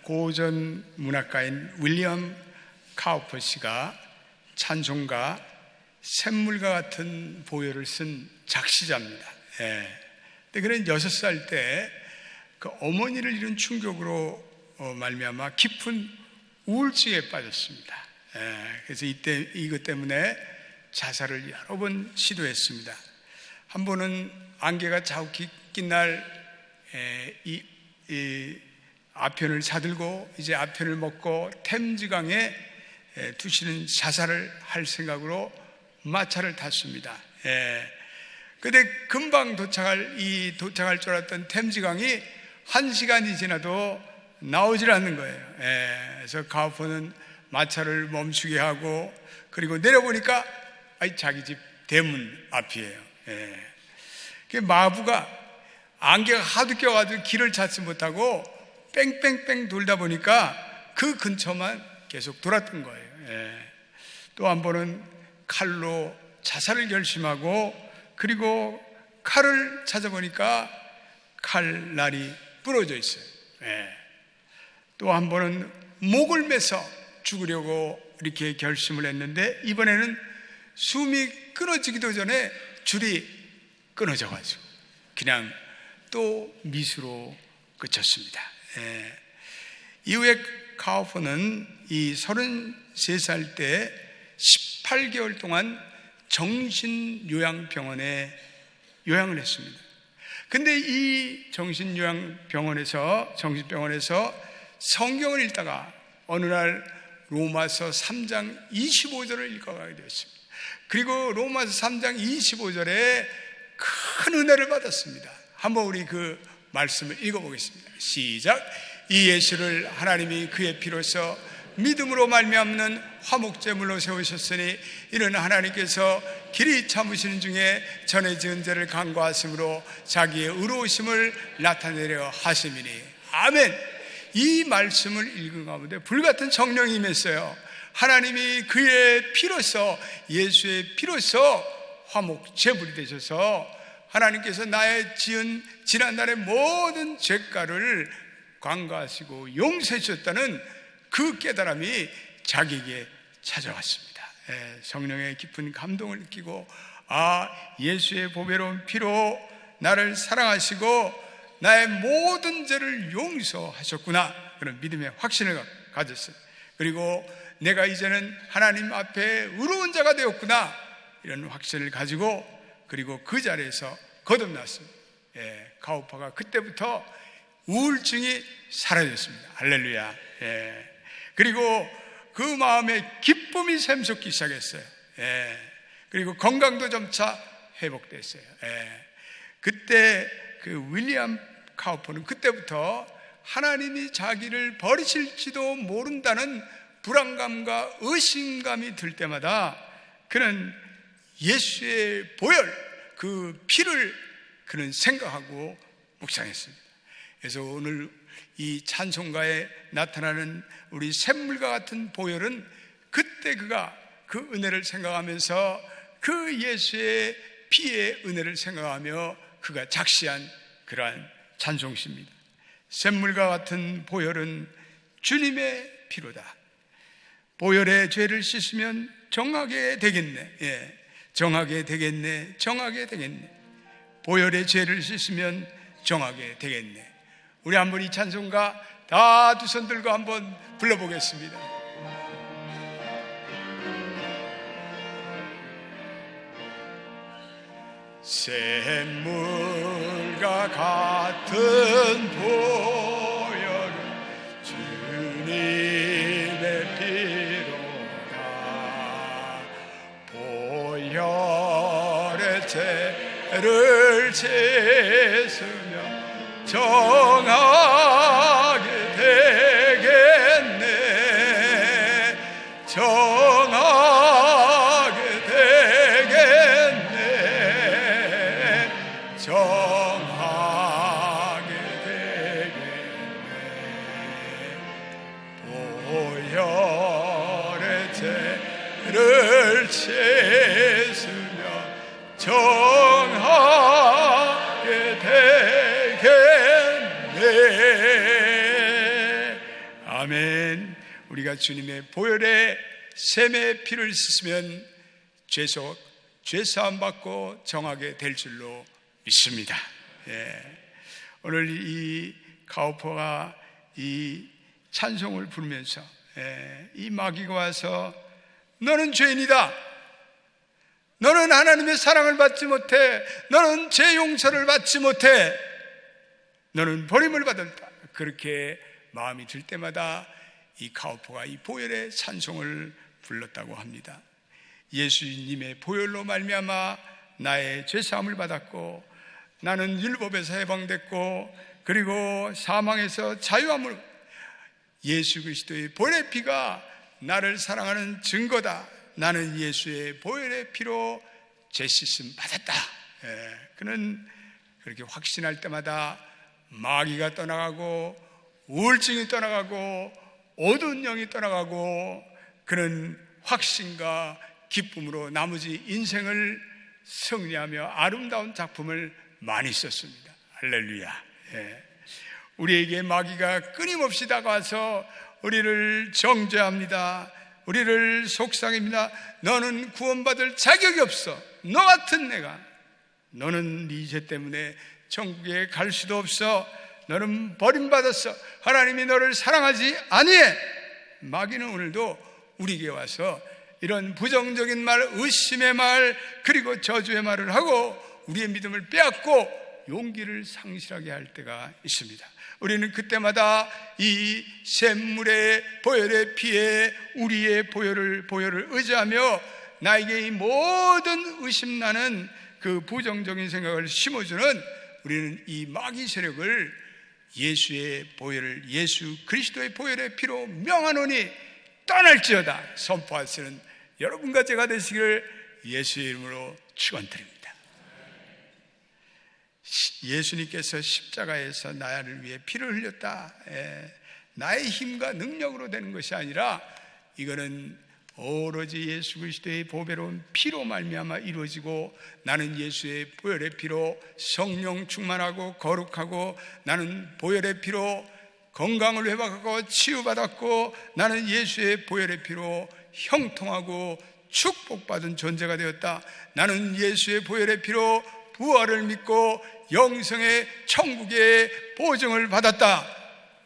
고전 문학가인 윌리엄 카우퍼 씨가 찬송가 샘물과 같은 보혈을 쓴 작시자입니다. 근데 그는 6살 때 그 어머니를 잃은 충격으로 말미암아 깊은 우울증에 빠졌습니다. 그래서 이때 이것 때문에 자살을 여러 번 시도했습니다. 한 번은 안개가 자욱히 낀 날 이 아편을 사들고 이제 아편을 먹고 템즈강에 두시는 자살을 할 생각으로 마차를 탔습니다. 근데 금방 도착할 줄 알았던 템즈강이 1시간이 지나도 나오질 않는 거예요. 그래서 카우퍼는 마차를 멈추게 하고 그리고 내려보니까 자기 집 대문 앞이에요. 마부가 안개가 하도 껴가지고 길을 찾지 못하고 뺑뺑뺑 돌다 보니까 그 근처만 계속 돌았던 거예요. 또 한 번은 칼로 자살을 결심하고 그리고 칼을 찾아보니까 칼날이 부러져 있어요. 또 한 번은 목을 매서 죽으려고 이렇게 결심을 했는데 이번에는 숨이 끊어지기도 전에 줄이 끊어져가지고 그냥 또 미수로 그쳤습니다. 이후에 카우퍼는 이 33살 때 18개월 동안 정신요양병원에 요양을 했습니다. 근데 이 정신병원에서 성경을 읽다가 어느 날 로마서 3장 25절을 읽어가게 되었습니다. 그리고 로마서 3장 25절에 큰 은혜를 받았습니다. 한번 우리 그 말씀을 읽어보겠습니다. 시작. 이 예수를 하나님이 그의 피로써 믿음으로 말미암는 화목제물로 세우셨으니 이는 하나님께서 길이 참으시는 중에 전에 지은 죄를 간과하심으로 자기의 의로우심을 나타내려 하심이니 아멘. 이 말씀을 읽은 가운데 불같은 성령이 임했어요. 하나님이 그의 피로써 예수의 피로써 화목제물이 되셔서 하나님께서 나의 지은 지난날의 모든 죄가를 간과하시고 용서해 주셨다는 그 깨달음이 자기에게 찾아왔습니다. 성령의 깊은 감동을 느끼고 예수의 보배로운 피로 나를 사랑하시고 나의 모든 죄를 용서하셨구나 그런 믿음의 확신을 가졌어요. 그리고 내가 이제는 하나님 앞에 의로운 자가 되었구나 이런 확신을 가지고 그리고 그 자리에서 거듭났습니다. 카우퍼가 그때부터 우울증이 사라졌습니다. 할렐루야. 그리고 그 마음에 기쁨이 샘솟기 시작했어요. 그리고 건강도 점차 회복됐어요. 그때 그 윌리엄 카우퍼는 그때부터 하나님이 자기를 버리실지도 모른다는 불안감과 의심감이 들 때마다 그는 예수의 보혈 그 피를 그는 생각하고 묵상했습니다. 그래서 오늘 이 찬송가에 나타나는 우리 샘물과 같은 보혈은 그때 그가 그 은혜를 생각하면서 그 예수의 피의 은혜를 생각하며 그가 작시한 그러한 찬송시입니다. 샘물과 같은 보혈은 주님의 피로다. 보혈의 죄를 씻으면 정하게 되겠네. 정하게 되겠네. 정하게 되겠네. 보혈의 죄를 씻으면 정하게 되겠네. 우리 한번 이 찬송가 다 두 손 들고 한번 불러보겠습니다. 샘물과 같은 보혈은 주님의 피로다. 보혈의 죄를 씻으며 정하게 되겠네. 정하게 되겠네. 정하게 되겠네. 보혈의 죄를 씻으며 정하게 되겠네. 아멘. 우리가 주님의 보혈에 샘의 피를 씻으면 죄사함 받고 정하게 될 줄로 믿습니다. 오늘 이 가오퍼가 이 찬송을 부르면서 이 마귀가 와서 너는 죄인이다, 너는 하나님의 사랑을 받지 못해, 너는 죄 용서를 받지 못해, 너는 버림을 받았다, 그렇게 마음이 들 때마다 이 가오퍼가 이 보혈의 찬송을 불렀다고 합니다. 예수님의 보혈로 말미암아 나의 죄사함을 받았고, 나는 율법에서 해방됐고, 그리고 사망에서 자유함을, 예수 그리스도의 보혈의 피가 나를 사랑하는 증거다. 나는 예수의 보혈의 피로 죄 씻음 받았다. 그는 그렇게 확신할 때마다 마귀가 떠나가고, 우울증이 떠나가고, 어두운 영이 떠나가고, 그는 확신과 기쁨으로 나머지 인생을 승리하며 아름다운 작품을 많이 썼습니다. 할렐루야. 우리에게 마귀가 끊임없이 다가와서 우리를 정죄합니다. 우리를 속삭입니다. 너는 구원받을 자격이 없어. 너 같은 내가, 너는 네 죄 때문에 천국에 갈 수도 없어. 너는 버림받았어. 하나님이 너를 사랑하지 아니해. 마귀는 오늘도 우리에게 와서 이런 부정적인 말, 의심의 말, 그리고 저주의 말을 하고 우리의 믿음을 빼앗고 용기를 상실하게 할 때가 있습니다. 우리는 그때마다 이 샘물의 보혈의 피에 우리의 보혈을 의지하며 나에게 이 모든 의심나는 그 부정적인 생각을 심어주는, 우리는 이 마귀 세력을 예수의 보혈을, 예수 그리스도의 보혈의 피로 명하노니 떠날지어다 선포하시는 여러분과 제가 되시기를 예수의 이름으로 축원드립니다. 예수님께서 십자가에서 나를 위해 피를 흘렸다. 나의 힘과 능력으로 되는 것이 아니라 이거는 오로지 예수 그리스도의 보배로운 피로 말미암아 이루어지고, 나는 예수의 보혈의 피로 성령 충만하고 거룩하고, 나는 보혈의 피로 건강을 회복하고 치유받았고, 나는 예수의 보혈의 피로 형통하고 축복받은 존재가 되었다. 나는 예수의 보혈의 피로 부활을 믿고 영생의 천국의 보증을 받았다.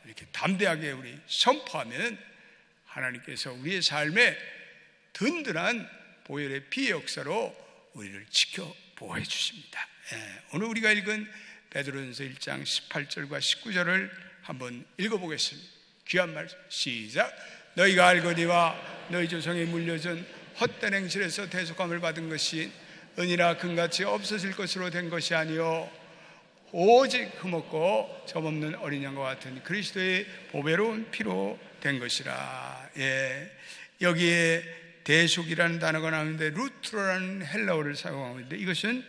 이렇게 담대하게 우리 선포하면 하나님께서 우리의 삶에 든든한 보혈의 피의 역사로 우리를 지켜 보호해 주십니다. 오늘 우리가 읽은 베드로전서 1장 18절과 19절을 한번 읽어보겠습니다. 귀한 말씀 시작. 너희가 알거니와 너희 조상이 물려준 헛된 행실에서 대속함을 받은 것이 은이나 금같이 없어질 것으로 된 것이 아니요 오직 흠없고 점없는 어린 양과 같은 그리스도의 보배로운 피로 된 것이라. 여기에 대속이라는 단어가 나오는데 루트로라는 헬라어를 사용하는데, 이것은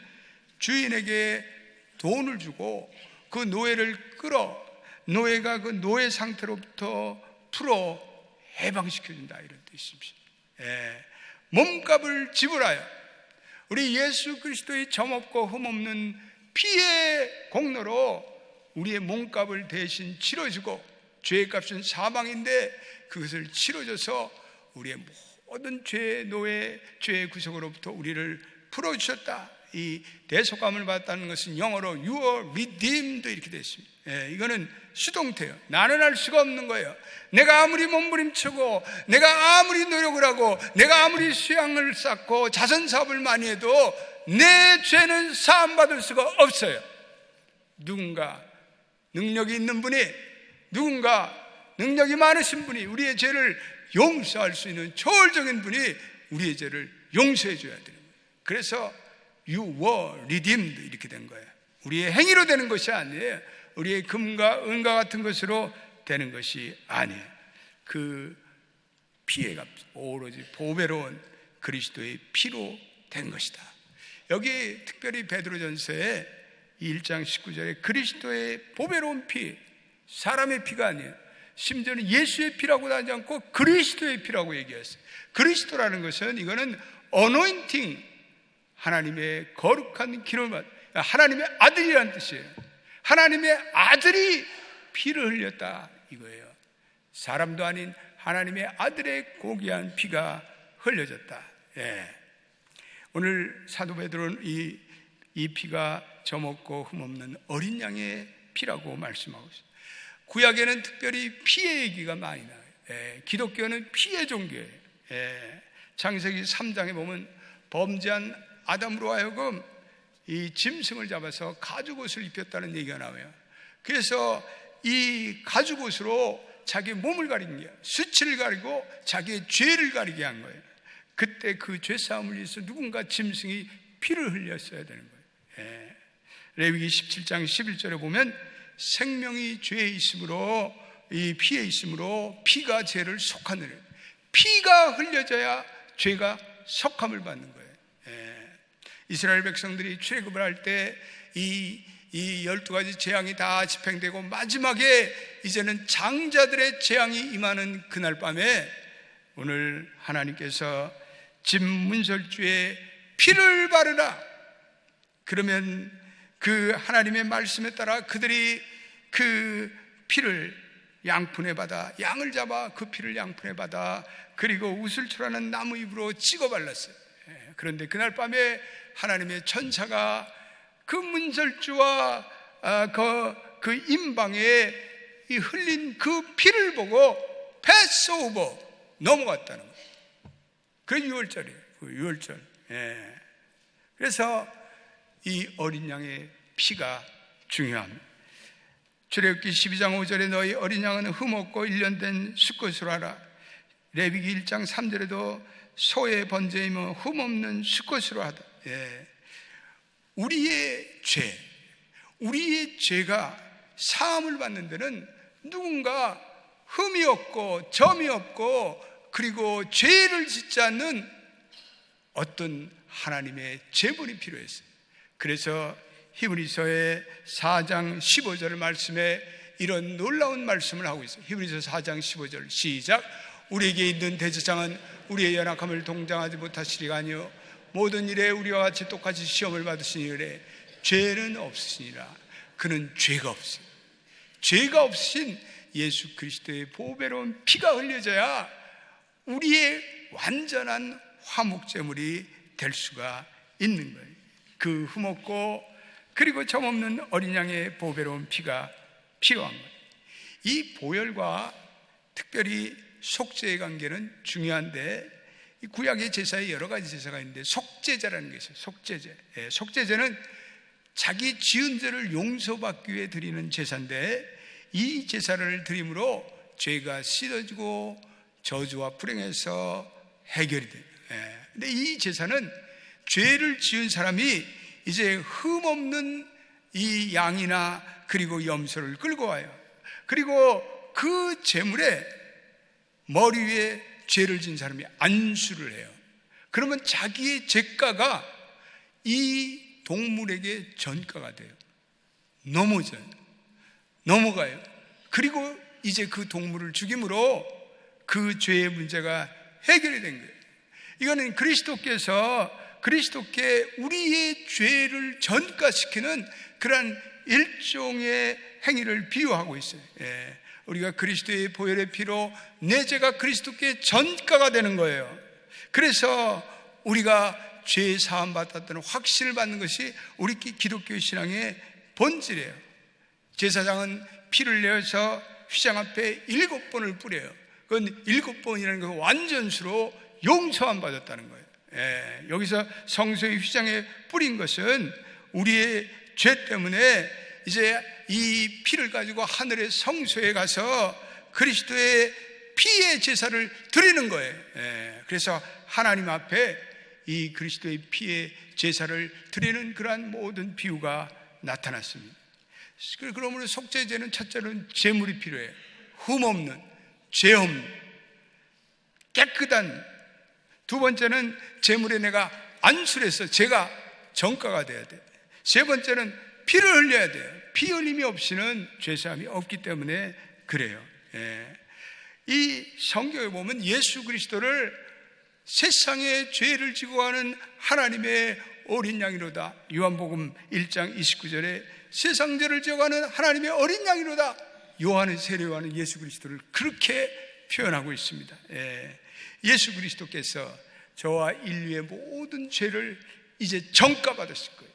주인에게 돈을 주고 그 노예를 끌어 노예가 그 노예 상태로부터 풀어 해방시켜준다, 이런 뜻입니다. 몸값을 지불하여 우리 예수 그리스도의 점없고 흠없는 피의 공로로 우리의 몸값을 대신 치러주고, 죄의 값은 사망인데 그것을 치러줘서 우리의 모든 죄의 노예, 죄의 구속으로부터 우리를 풀어주셨다. 이 대속감을 받았다는 것은 영어로 You are redeemed 이렇게 되어 있습니다. 이거는 수동태예요. 나는 할 수가 없는 거예요. 내가 아무리 몸부림치고, 내가 아무리 노력을 하고, 내가 아무리 수양을 쌓고 자선사업을 많이 해도 내 죄는 사함받을 수가 없어요. 누군가 능력이 있는 분이, 누군가 능력이 많으신 분이, 우리의 죄를 용서할 수 있는 초월적인 분이 우리의 죄를 용서해 줘야 되는 거예요. 그래서 You were redeemed 이렇게 된 거예요. 우리의 행위로 되는 것이 아니에요. 우리의 금과 은과 같은 것으로 되는 것이 아니에요. 그 피의 값, 오로지 보배로운 그리스도의 피로 된 것이다. 여기 특별히 베드로전서의 1장 19절에 그리스도의 보배로운 피, 사람의 피가 아니에요. 심지어는 예수의 피라고 하지 않고 그리스도의 피라고 얘기했어요. 그리스도라는 것은 이거는 어노인팅, 하나님의 거룩한 기름을, 하나님의 아들이라는 뜻이에요. 하나님의 아들이 피를 흘렸다 이거예요. 사람도 아닌 하나님의 아들의 고귀한 피가 흘려졌다. 오늘 사도 베드로는 이 피가 점없고 흠없는 어린 양의 피라고 말씀하고 있습니다. 구약에는 특별히 피의 얘기가 많이 나와요. 기독교는 피의 종교예요. 창세기 3장에 보면 범죄한 아담으로 하여금 이 짐승을 잡아서 가죽옷을 입혔다는 얘기가 나와요. 그래서 이 가죽옷으로 자기 몸을 가리는 거예요. 수치를 가리고 자기의 죄를 가리게 한 거예요. 그때 그 죄싸움을 위해서 누군가 짐승이 피를 흘렸어야 되는 거예요. 레위기 17장 11절에 보면 생명이 죄에 있으므로 이 피에 있으므로 피가 죄를 속하느니 피가 흘려져야 죄가 속함을 받는 거예요. 이스라엘 백성들이 출애굽을 할 때 이 12가지 재앙이 다 집행되고 마지막에 이제는 장자들의 재앙이 임하는 그날 밤에 오늘 하나님께서 진문설주에 피를 바르라. 그러면 그 하나님의 말씀에 따라 그들이 그 피를 양푼에 받아 양을 잡아 그 피를 양푼에 받아 그리고 우슬초라는 나무 잎으로 찍어 발랐어요. 그런데 그날 밤에 하나님의 천사가 그 문설주와 그 임방에 이 흘린 그 피를 보고 패스 오버 넘어갔다는 거예요. 그게 6월절이에요. 6월절. 그래서 이 어린 양의 피가 중요합니다. 출애굽기 12장 5절에 너희 어린 양은 흠없고 1년 된 수컷으로 하라. 레위기 1장 3절에도 소의 번제이며 흠없는 수컷으로 하다. 우리의 죄가 사함을 받는 데는 누군가 흠이 없고 점이 없고 그리고 죄를 짓지 않는 어떤 하나님의 제물이 필요했어요. 그래서 히브리서의 4장 15절 말씀에 이런 놀라운 말씀을 하고 있어요. 히브리서 4장 15절 시작. 우리에게 있는 대제사장은 우리의 연약함을 동정하지 못하시리가 아니요 모든 일에 우리와 같이 똑같이 시험을 받으시니 이래 죄는 없으시니라. 그는 죄가 없어요. 죄가 없으신 예수 그리스도의 보배로운 피가 흘려져야 우리의 완전한 화목제물이 될 수가 있는 거예요. 그 흠없고 그리고 점없는 어린 양의 보배로운 피가 필요한 거예요. 이 보혈과 특별히 속죄의 관계는 중요한데 이 구약의 제사에 여러 가지 제사가 있는데 속죄제라는 게 있어요. 속죄제. 속죄제는 자기 지은 죄를 용서받기 위해 드리는 제사인데 이 제사를 드림으로 죄가 씻어지고 저주와 불행에서 해결이 돼요. 근데 이 제사는 죄를 지은 사람이 이제 흠없는 이 양이나 그리고 염소를 끌고 와요. 그리고 그 제물에 머리 위에 죄를 지은 사람이 안수를 해요. 그러면 자기의 죄가가 이 동물에게 전가가 돼요. 넘어가요. 그리고 이제 그 동물을 죽임으로 그 죄의 문제가 해결이 된 거예요. 이거는 그리스도께 우리의 죄를 전가시키는 그러한 일종의 행위를 비유하고 있어요. 우리가 그리스도의 보혈의 피로 내 죄가 그리스도께 전가가 되는 거예요. 그래서 우리가 죄 사함 받았다는 확신을 받는 것이 우리 기독교 신앙의 본질이에요. 제사장은 피를 내어서 휘장 앞에 7번을 뿌려요. 그건 7번이라는 건 완전수로 용서함 받았다는 거예요. 여기서 성소의 휘장에 뿌린 것은 우리의 죄 때문에 이제 이 피를 가지고 하늘의 성소에 가서 그리스도의 피의 제사를 드리는 거예요. 그래서 하나님 앞에 이 그리스도의 피의 제사를 드리는 그러한 모든 비유가 나타났습니다. 그러므로 속죄제는 첫째로는 제물이 필요해요. 흠없는, 죄 없는, 깨끗한. 두 번째는 제물에 내가 안수를 해서 제가 전가가 돼야 돼요. 세 번째는 피를 흘려야 돼요. 피 흘림이 없이는 죄사함이 없기 때문에 그래요. 이 성경에 보면 예수 그리스도를 세상의 죄를 지고 가는 하나님의 어린 양이로다. 요한복음 1장 29절에 세상 죄를 지어가는 하나님의 어린 양이로다 요한의 세례요한은 예수 그리스도를 그렇게 표현하고 있습니다. 예수 그리스도께서 저와 인류의 모든 죄를 이제 전가받으실 거예요.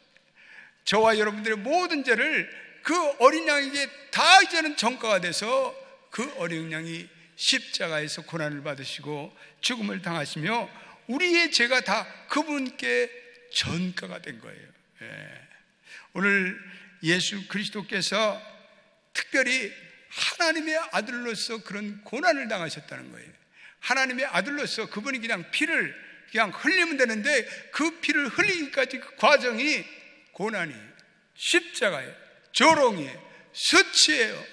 저와 여러분들의 모든 죄를 그 어린 양에게 다 이제는 전가가 돼서 그 어린 양이 십자가에서 고난을 받으시고 죽음을 당하시며 우리의 죄가 다 그분께 전가가 된 거예요. 오늘 예수 그리스도께서 특별히 하나님의 아들로서 그런 고난을 당하셨다는 거예요. 하나님의 아들로서 그분이 그냥 피를 그냥 흘리면 되는데 그 피를 흘리기까지 그 과정이 고난이에요. 십자가예요. 조롱이에요. 수치예요.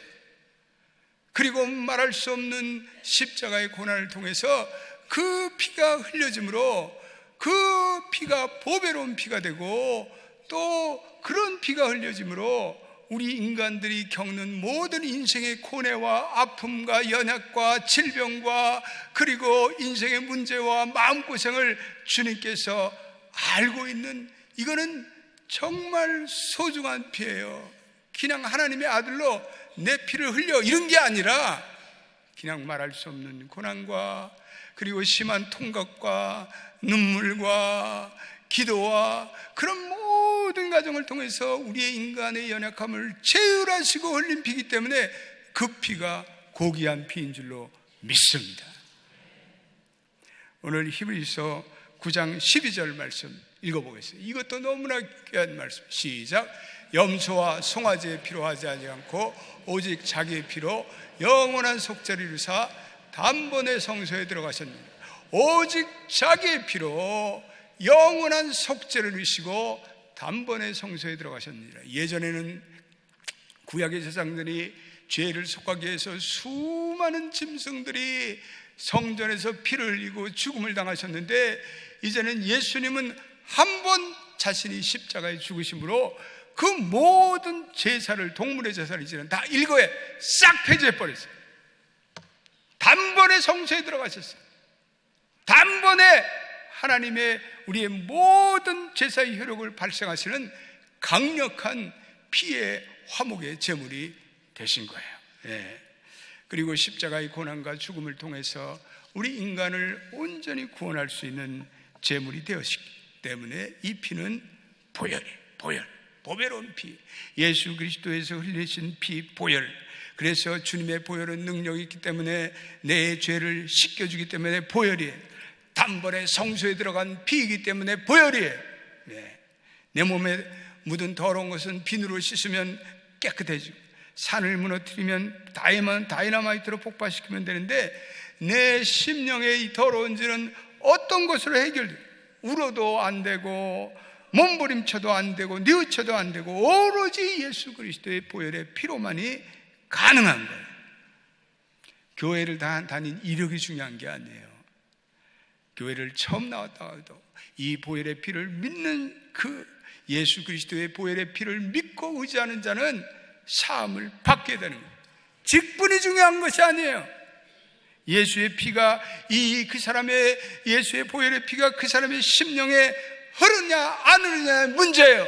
그리고 말할 수 없는 십자가의 고난을 통해서 그 피가 흘려짐으로 그 피가 보배로운 피가 되고 또 그런 피가 흘려짐으로 우리 인간들이 겪는 모든 인생의 고뇌와 아픔과 연약과 질병과 그리고 인생의 문제와 마음고생을 주님께서 알고 있는, 이거는 정말 소중한 피예요. 그냥 하나님의 아들로 내 피를 흘려 이런 게 아니라 그냥 말할 수 없는 고난과 그리고 심한 통곡과 눈물과 기도와 그런 모든 과정을 통해서 우리의 인간의 연약함을 제어하시고 흘린 피이기 때문에 그 피가 고귀한 피인 줄로 믿습니다. 오늘 히브리서 9장 12절 말씀 읽어보겠습니다. 이것도 너무나 귀한 말씀. 시작. 염소와 송아지의 피로 하지 않고 오직 자기의 피로 영원한 속죄를 이루사 단번에 성소에 들어가셨느니라. 오직 자기의 피로 영원한 속죄를 이루시고 단번에 성소에 들어가셨느니라. 예전에는 구약의 제사장들이 죄를 속하기 위해서 수많은 짐승들이 성전에서 피를 흘리고 죽음을 당하셨는데 이제는 예수님은 한 번 자신이 십자가에 죽으심으로 그 모든 제사를, 동물의 제사를 이제는 다 일거에 싹 폐지해버렸어요. 단번에 성소에 들어가셨어요. 단번에 하나님의 우리의 모든 제사의 효력을 발생하시는 강력한 피의 화목의 제물이 되신 거예요. 그리고 십자가의 고난과 죽음을 통해서 우리 인간을 온전히 구원할 수 있는 제물이 되었기 때문에 이 피는 보배로운 피, 예수 그리스도에서 흘리신 피 보혈. 그래서 주님의 보혈은 능력이 있기 때문에 내 죄를 씻겨주기 때문에 보혈이에요. 단번에 성소에 들어간 피이기 때문에 보혈이에요. 내 몸에 묻은 더러운 것은 비누로 씻으면 깨끗해지고 산을 무너뜨리면 다이너마이트로 폭발시키면 되는데 내 심령의 이 더러운 죄는 어떤 것으로 해결돼요? 울어도 안 되고 몸부림쳐도 안 되고 뉘우쳐도 안 되고 오로지 예수 그리스도의 보혈의 피로만이 가능한 거예요. 교회를 다닌 이력이 중요한 게 아니에요. 교회를 처음 나왔다가도 이 보혈의 피를 믿는 그 예수 그리스도의 보혈의 피를 믿고 의지하는 자는 사함을 받게 되는 거예요. 직분이 중요한 것이 아니에요. 예수의 피가 그 사람의 예수의 보혈의 피가 그 사람의 심령에 흐르냐 안 흐르냐의 문제예요.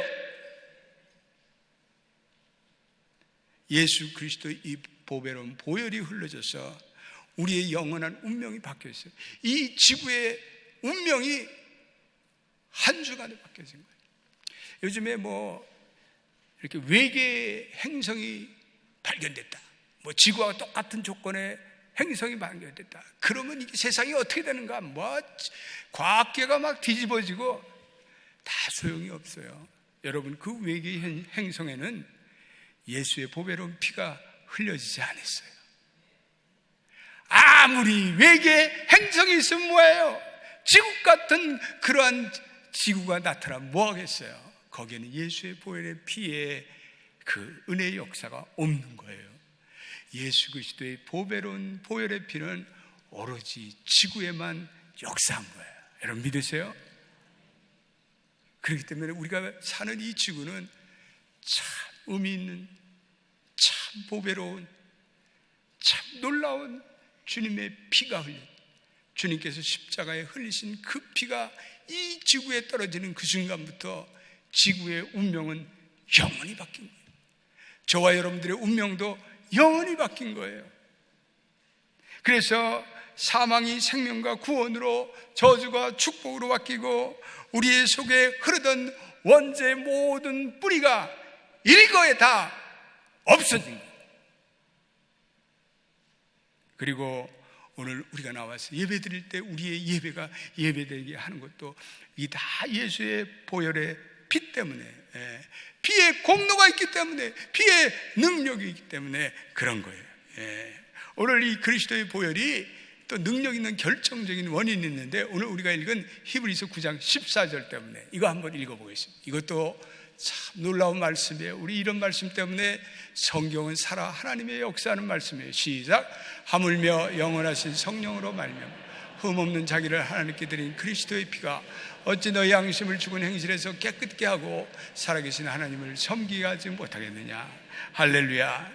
예수 그리스도의 이 보배로운 보혈이 흘러져서 우리의 영원한 운명이 바뀌어 있어요. 이 지구의 운명이 한 주간에 바뀌어진 거예요. 요즘에 이렇게 외계 행성이 발견됐다, 지구와 똑같은 조건의 행성이 발견됐다. 그러면 이게 세상이 어떻게 되는가? 과학계가 막 뒤집어지고 다 소용이 없어요. 여러분, 그 외계 행성에는 예수의 보배로운 피가 흘려지지 않았어요. 아무리 외계 행성이 있으면 뭐예요? 지구 같은 그러한 지구가 나타나면 뭐 하겠어요? 거기에는 예수의 보혈의 피에 그 은혜의 역사가 없는 거예요. 예수 그리스도의 보배로운 보혈의 피는 오로지 지구에만 역사한 거예요. 여러분 믿으세요? 그렇기 때문에 우리가 사는 이 지구는 참 의미 있는, 참 보배로운, 참 놀라운 주님의 피가 흘린, 주님께서 십자가에 흘리신 그 피가 이 지구에 떨어지는 그 순간부터 지구의 운명은 영원히 바뀐 거예요. 저와 여러분들의 운명도 영원히 바뀐 거예요. 그래서 사망이 생명과 구원으로, 저주가 축복으로 바뀌고, 우리의 속에 흐르던 원죄의 모든 뿌리가 일거에 다 없어진 거예요. 그리고 오늘 우리가 나와서 예배 드릴 때 우리의 예배가 예배되게 하는 것도 이 다 예수의 보혈의 피 때문에, 피의 공로가 있기 때문에, 피의 능력이 있기 때문에 그런 거예요. 오늘 이 그리스도의 보혈이 또 능력 있는 결정적인 원인이 있는데, 오늘 우리가 읽은 히브리서 9장 14절 때문에 이거 한번 읽어보겠습니다. 이것도 참 놀라운 말씀이에요. 우리 이런 말씀 때문에 성경은 살아 하나님의 역사하는 말씀이에요. 시작. 하물며 영원하신 성령으로 말미암아 흠없는 자기를 하나님께 드린 그리스도의 피가 어찌 너희 양심을 죽은 행실에서 깨끗게 하고 살아계신 하나님을 섬기게 하지 못하겠느냐. 할렐루야.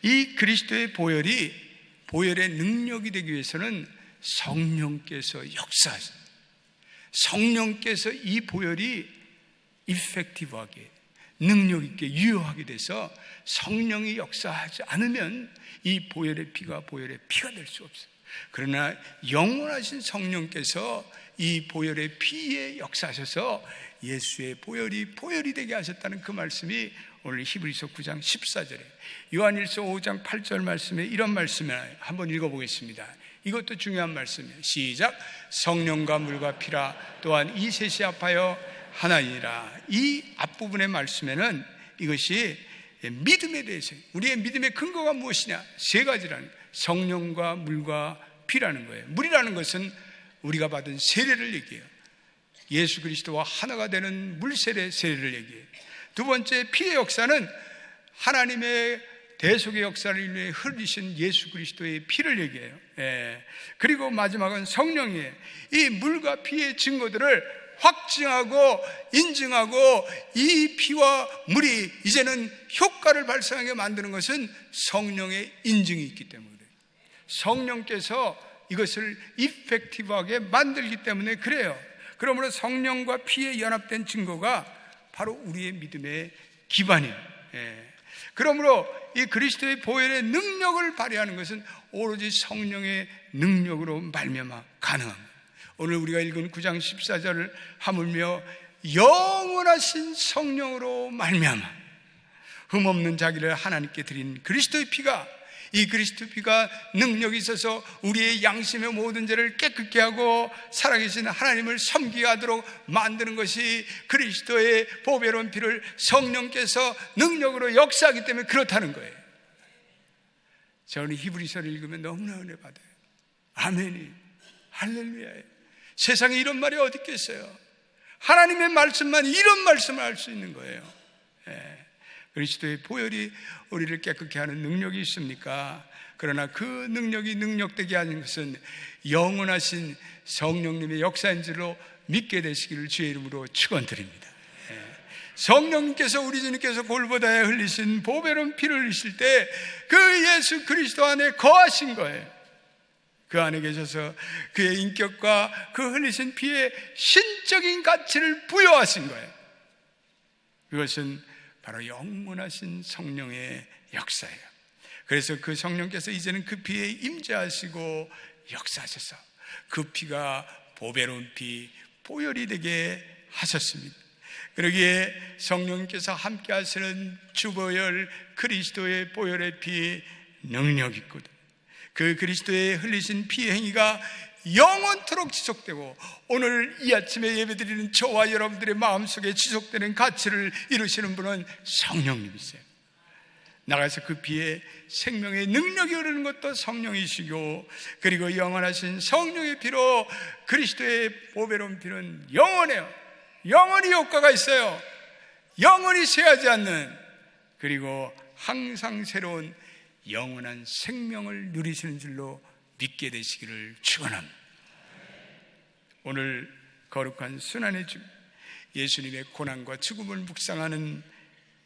이 그리스도의 보혈의 능력이 되기 위해서는 성령께서 역사하십니다. 성령께서 이 보혈이 이펙티브하게, 능력 있게, 유효하게 돼서 성령이 역사하지 않으면 이 보혈의 피가 보혈의 피가 될 수 없어요. 그러나 영원하신 성령께서 이 보혈의 피에 역사하셔서 예수의 보혈이 되게 하셨다는 그 말씀이 오늘 히브리서 9장 14절에, 요한일서 5장 8절 말씀에 이런 말씀을 한번 읽어보겠습니다. 이것도 중요한 말씀이에요. 시작. 성령과 물과 피라 또한 이 셋이 합하여 하나이니라. 이 앞부분의 말씀에는 이것이 믿음에 대해서, 우리의 믿음의 근거가 무엇이냐? 세 가지라는, 성령과 물과 피라는 거예요. 물이라는 것은 우리가 받은 세례를 얘기해요. 예수 그리스도와 하나가 되는 물세례, 세례를 얘기해요. 두 번째, 피의 역사는 하나님의 대속의 역사를 인해 흘리신 예수 그리스도의 피를 얘기해요. 그리고 마지막은 성령이에요. 이 물과 피의 증거들을 확증하고 인증하고, 이 피와 물이 이제는 효과를 발생하게 만드는 것은 성령의 인증이 있기 때문에 그래요. 성령께서 이것을 이펙티브하게 만들기 때문에 그래요. 그러므로 성령과 피에 연합된 증거가 바로 우리의 믿음의 기반이에요. 그러므로 이 그리스도의 보혈의 능력을 발휘하는 것은 오로지 성령의 능력으로 말미암아 가능합니다. 오늘 우리가 읽은 9장 14절을 하물며 영원하신 성령으로 말미암아 흠없는 자기를 하나님께 드린 그리스도의 피가, 이 그리스도의 피가 능력이 있어서 우리의 양심의 모든 죄를 깨끗게 하고 살아계신 하나님을 섬기게 하도록 만드는 것이 그리스도의 보배로운 피를 성령께서 능력으로 역사하기 때문에 그렇다는 거예요. 저는 히브리서를 읽으면 너무나 은혜 받아요. 아멘이, 할렐루야예요. 세상에 이런 말이 어디 있겠어요? 하나님의 말씀만 이런 말씀을 할 수 있는 거예요. 그리스도의 보혈이 우리를 깨끗게 하는 능력이 있습니까? 그러나 그 능력이 능력되게 하는 것은 영원하신 성령님의 역사인 줄로 믿게 되시기를 주의 이름으로 축원드립니다. 성령님께서, 우리 주님께서 골고다에 흘리신 보배로운 피를 흘리실 때 그 예수 그리스도 안에 거하신 거예요. 그 안에 계셔서 그의 인격과 그 흘리신 피에 신적인 가치를 부여하신 거예요. 그것은 바로 영원하신 성령의 역사예요. 그래서 그 성령께서 이제는 그 피에 임재하시고 역사하셔서 그 피가 보배로운 피, 보혈이 되게 하셨습니다. 그러기에 성령님께서 함께 하시는 주보혈, 그리스도의 보혈의 피 능력 있거든. 그 그리스도의 흘리신 피의 행위가 영원토록 지속되고, 오늘 이 아침에 예배드리는 저와 여러분들의 마음속에 지속되는 가치를 이루시는 분은 성령님이세요. 나가서 그 피에 생명의 능력이 흐르는 것도 성령이시고, 그리고 영원하신 성령의 피로 그리스도의 보배로운 피는 영원해요. 영원히 효과가 있어요. 영원히 쇠하지 않는, 그리고 항상 새로운 영원한 생명을 누리시는 줄로 믿게 되시기를 축원합니다. 오늘 거룩한 순환의 주, 예수님의 고난과 죽음을 묵상하는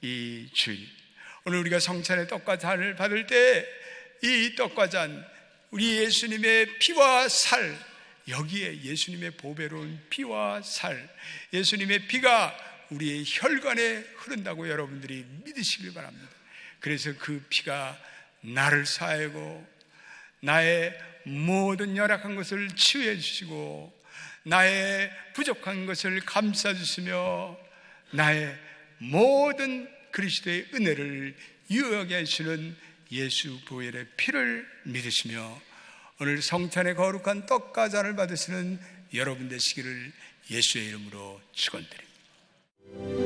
이 주일, 오늘 우리가 성찬의 떡과 잔을 받을 때 이 떡과 잔, 우리 예수님의 피와 살, 여기에 예수님의 보배로운 피와 살, 예수님의 피가 우리의 혈관에 흐른다고 여러분들이 믿으시길 바랍니다. 그래서 그 피가 나를 사하고 나의 모든 열악한 것을 치유해 주시고 나의 부족한 것을 감싸 주시며 나의 모든 그리스도의 은혜를 유효하게 하시는 예수 보혈의 피를 믿으시며 오늘 성찬의 거룩한 떡과 잔을 받으시는 여러분 되시기를 예수의 이름으로 축원드립니다.